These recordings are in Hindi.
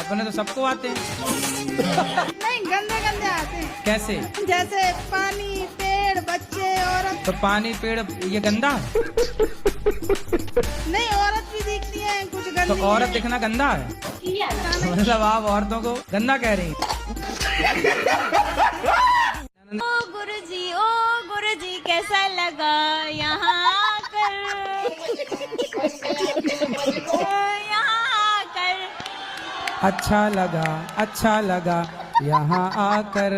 अपने तो सबको आते हैं। नहीं, गंदे गंदे आते हैं। कैसे? जैसे पानी, पेड़, बच्चे, औरत। तो पानी पेड़ ये गंदा है? नहीं, औरत भी दिखती है कुछ तो गंदी औरत है। दिखना गंदा है? मतलब आप औरतों को गंदा कह रही हैं? ओ गुरुजी कैसा लगा यहाँ आकर, यहाँ आकर। अच्छा लगा यहाँ आकर।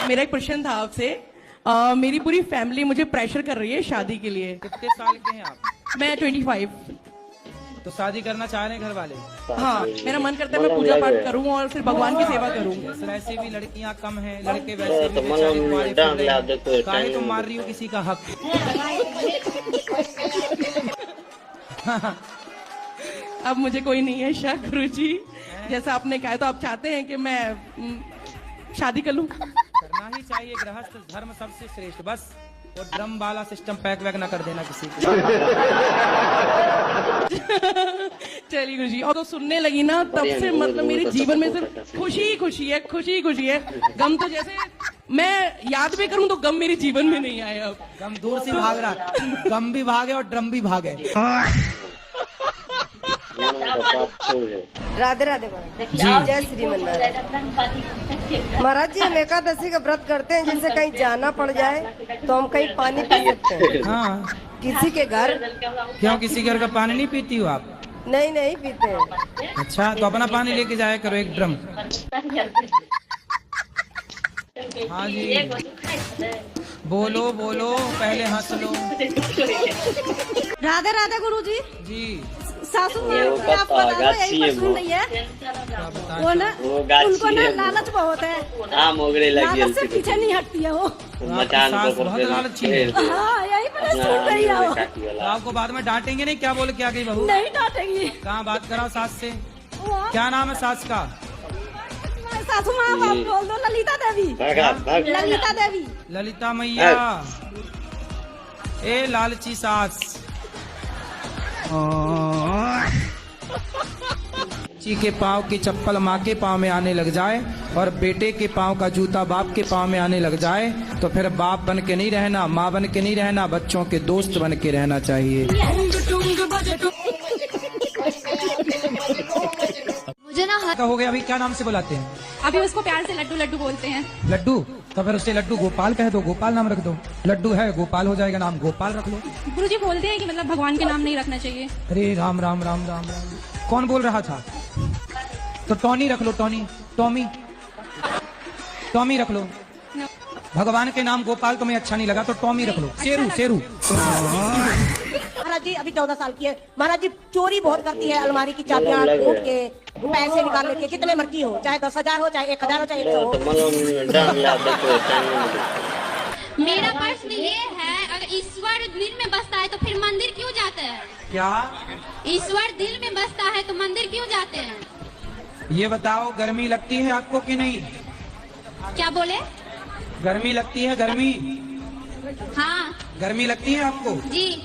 मेरा एक प्रश्न था आपसे। मेरी पूरी फैमिली मुझे प्रेशर कर रही है शादी के लिए। कितने साल के हैं आप? मैं 25। तो शादी करना चाह रहे हैं घर वाले? हाँ, मेरा मन करता है मैं पूजा पाठ करूँ और फिर भगवान की सेवा करूँ। वैसे भी लड़कियां कम हैं, लड़के वैसे भी बेचारे कुंवारे फिर रहे हैं। काहे तुम मार रही हो किसी का हक? अब मुझे कोई नहीं है शक गुरुजी, जैसा आपने कहा। तो आप चाहते हैं कि मैं शादी कर लूँ? करना ही चाहिए, गृहस्थ धर्म सबसे श्रेष्ठ। बस वो ड्रम वाला सिस्टम पैक वैक ना कर देना किसी को। चलिए गुरुजी। और तो सुनने लगी ना तब से मतलब मेरे जीवन में सिर्फ खुशी ही खुशी है, खुशी ही खुशी है। गम तो जैसे मैं याद भी करूं तो गम मेरे जीवन में नहीं आया। अब गम दूर से भाग रहा, गम भी भागे और ड्रम भी भागे। राधे राधे जय श्री महाराज। महाराज जी, हम एकादशी का व्रत करते हैं, जिससे कहीं जाना पड़ जाए तो हम कहीं पानी पी सकते हैं। हाँ, किसी के घर। क्यों किसी घर का पानी नहीं पीती हो आप? नहीं पीते हैं। अच्छा, तो अपना पानी लेके जाया करो एक ड्रम। हाँ जी, बोलो पहले हंस लो। राधे राधे गुरुजी। जी सासू माँ आप बता दो, यही पर सुन रही है। वो ना उनको ना लालच बहुत है, लालच से पीछे नहीं हटती है वो। सास बहुत लालची है। हाँ, यही पर सुन रही है वो। तो आपको बाद में डांटेंगे नहीं? क्या बोले क्या गई बहू? नहीं डांटेंगी। कहाँ बात कराओ सास से? वो क्या नाम है सास का? सासू माँ आप बोल दो, ललिता देवी। ललिता देवी। ललिता मैया। ए लालची सास। बच्ची के पाँव की चप्पल माँ के पाँव में आने लग जाए और बेटे के पाँव का जूता बाप के पाँव में आने लग जाए तो फिर बाप बन के नहीं रहना, माँ बन के नहीं रहना, बच्चों के दोस्त बन के रहना चाहिए। मुझे ना हो गया। अभी क्या नाम से बुलाते हैं? अभी उसको प्यार से लड्डू लड्डू बोलते हैं। लड्डू? तो फिर उससे लड्डू गोपाल कह दो, गोपाल नाम रख दो। लड्डू है गोपाल हो जाएगा, नाम गोपाल रख लो। गुरुजी बोलते हैं कि मतलब भगवान के नाम नहीं रखना चाहिए। अरे राम राम राम राम राम। कौन बोल रहा था? तो टॉनी रख लो, टॉनी, टॉमी रख लो। भगवान के नाम गोपाल तुम्हें अच्छा नहीं लगा तो टॉमी रख लो। शेरू। महाराज जी अभी 14 साल की है। महाराज जी चोरी बहुत करती है, अलमारी की चाबियां टूट के, पैसे निकाल लेके, कितने मर्जी हो, चाहे 10,000 हो, चाहे 1,000 हो, चाहे 100 हो। मेरा प्रश्न ये है, अगर ईश्वर दिल में बसता है तो फिर मंदिर क्यों जाते हैं? क्या? ईश्वर दिल में बसता है तो मंदिर क्यों जाते हैं? ये बताओ, गर्मी लगती है आपको कि नहीं? क्या बोले? गर्मी लगती है? गर्मी गर्मी लगती है आपको? जी।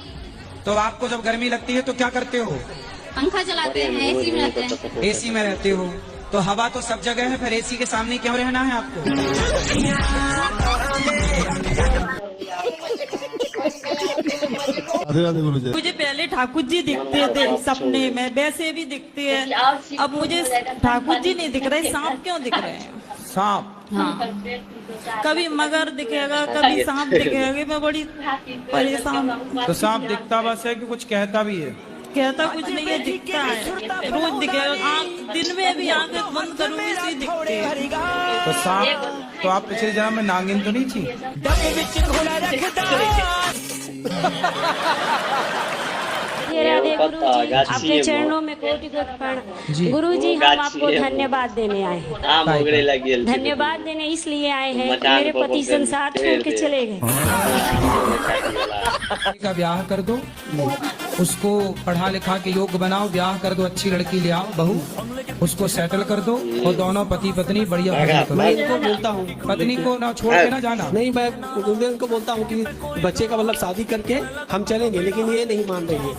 तो आपको जब गर्मी लगती है तो क्या करते हो? पंखा चलाते हैं, एसी में रहते हैं। एसी में रहते हो तो हवा तो सब जगह है, फिर एसी के सामने क्यों रहना है आपको? मुझे पहले ठाकुर जी दिखते थे सपने में, वैसे भी दिखते हैं। अब मुझे ठाकुर जी नहीं दिख रहे, सांप क्यों दिख रहे हैं? सांप? हाँ, कभी मगर दिखेगा, कभी सांप दिखेगा। मैं बड़ी परेशान हूँ। तो सांप दिखता बस है कि कुछ कहता भी है? कहता कुछ नहीं है, दिखता है, रोज दिखेगा। दिन में भी आंखें बंद करूंगी सी दिखते हैं। तो सांप, तो आप पिछले जन्म में नागिन तो नहीं थी? राधे गुरु जी, आपके चरणों में कोटि कोटि प्रणाम। गुरु जी, हम आपको धन्यवाद देने आए हैं। धन्यवाद देने इसलिए आए हैं कि मेरे पति संसार छोड़ के चले गए। का ब्याह कर दो, उसको पढ़ा लिखा के योग्य बनाओ, ब्याह कर दो, अच्छी लड़की ले आओ बहू। उसको सेटल कर दो और दोनों पति पत्नी बढ़िया भजन करो। मैं इनको बोलता हूँ पत्नी को ना छोड़ के ना जाना। नहीं, मैं इनको बोलता हूँ कि बच्चे का मतलब शादी करके हम चलेंगे, लेकिन ये नहीं मान रही है।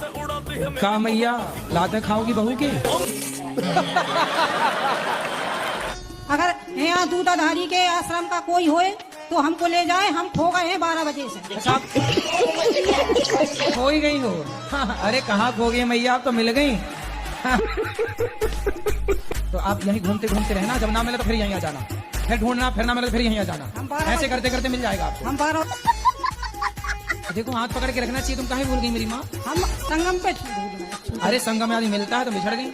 कहा मैया लाते खाओगी बहू के। अगर यहाँ दूधाधारी के आश्रम का कोई होए तो हमको ले जाए, हम खो गए हैं 12 बजे से। खो ही गई हो? अरे कहाँ खो गई मैया, आप तो मिल गई। तो आप यहीं घूमते घूमते रहना, जब ना मिले तो फिर यहीं आ जाना, फिर ढूंढना, फिर ना मिले तो फिर यहीं आ जाना। ऐसे करते करते मिल जाएगा आपको। हम 12 देखो हाथ पकड़ के रखना चाहिए। तुम काहे भूल गई मेरी माँ? हम संगम पे। अरे संगम में आदमी मिलता है तो बिछड़ गई।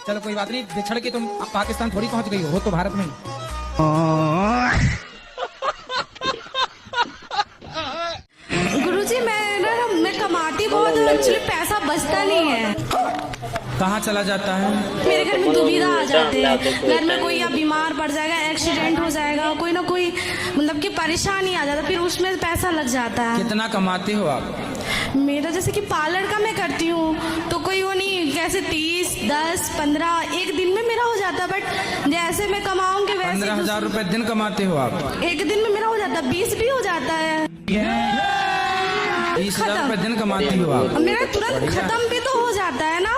चलो कोई बात नहीं, बिछड़ के तुम पाकिस्तान थोड़ी पहुंच गई हो तो भारत में। गुरुजी मैं कमाती बहुत हूँ, एक्चुअली पैसा बचता नहीं है। कहाँ चला जाता है? मेरे घर में दुविधा आ जाते हैं, घर में कोई या बीमार पड़ जाएगा, एक्सीडेंट हो जाएगा, कोई ना कोई मतलब कि परेशानी आ जाता है, फिर उसमें पैसा लग जाता है। कितना कमाते हो आप? मेरा जैसे कि पार्लर का मैं करती हूँ तो कोई वो नहीं, कैसे 30, 10, 15 एक दिन में मेरा हो जाता है, बट जैसे मैं कमाऊंगी वैसे 15,000 रुपए दिन कमाते हो आप? एक दिन में मेरा हो जाता है, 20 भी हो जाता है। 30,000 रुपए दिन कमाती हो आप? मेरा तुरंत खत्म भी तो हो जाता है ना।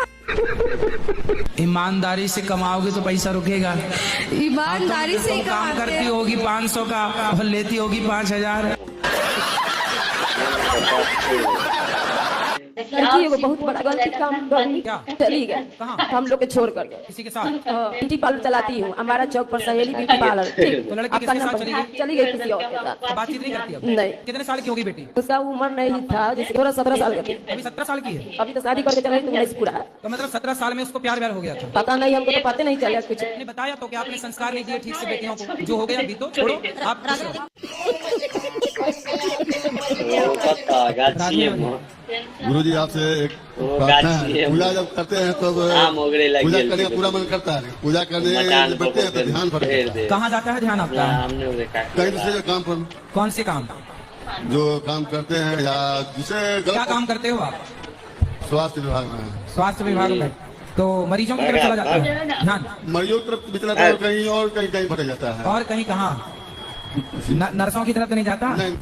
ईमानदारी से कमाओगे तो पैसा रुकेगा। ईमानदारी से ही काम कमाते करती हैं। होगी 500 का और लेती होगी 5,000। लड़की वो बहुत बड़ा गलती काम कर क्या? चली गए कहाँ? हम लोग के छोड़ कर गए। किसी के साथ? ब्यूटी पार्लर चलाती हूँ, हमारा चौक पर सहेली ब्यूटी पार्लर। तो लड़की किसके साथ चली गई? चली गई किसी और के साथ। तो बातचीत नहीं करती अब? नहीं। कितने साल की होगी बेटी? उसका उम्र नहीं था, जैसे 17 साल का थी। अभी 17 साल की है? अभी तो शादी करके चला गई, 19 पूरा है। तो मतलब 17 साल में उसको प्यार व्यार हो गया था? पता नहीं, हमको तो पता नहीं चला कुछ। ने बताया तो कि आपने संस्कार नहीं दिए ठीक से बेटियों को। जो हो गया बीतो, छोड़ो आप। गुरु जी आपसे एक प्रार्थना है, पूजा जब करते हैं तो पूजा करने का पूरा मन करता है, पूजा करने बैठते हैं तो ध्यान पड़ता। कहाँ जाता है ध्यान आपका? कहीं दूसरे काम पर। कौन से काम? जो काम करते हैं या जिसे क्या काम करते हो आप? स्वास्थ्य विभाग में। स्वास्थ्य विभाग में? तो मरीजों की तरफ चला जाता है ध्यान? मरीजों की तरफ भी चलाता है, कहीं और कहीं भटक जाता है। और कहीं कहाँ? नर्सों की तरफ तो नहीं जाता? नहीं।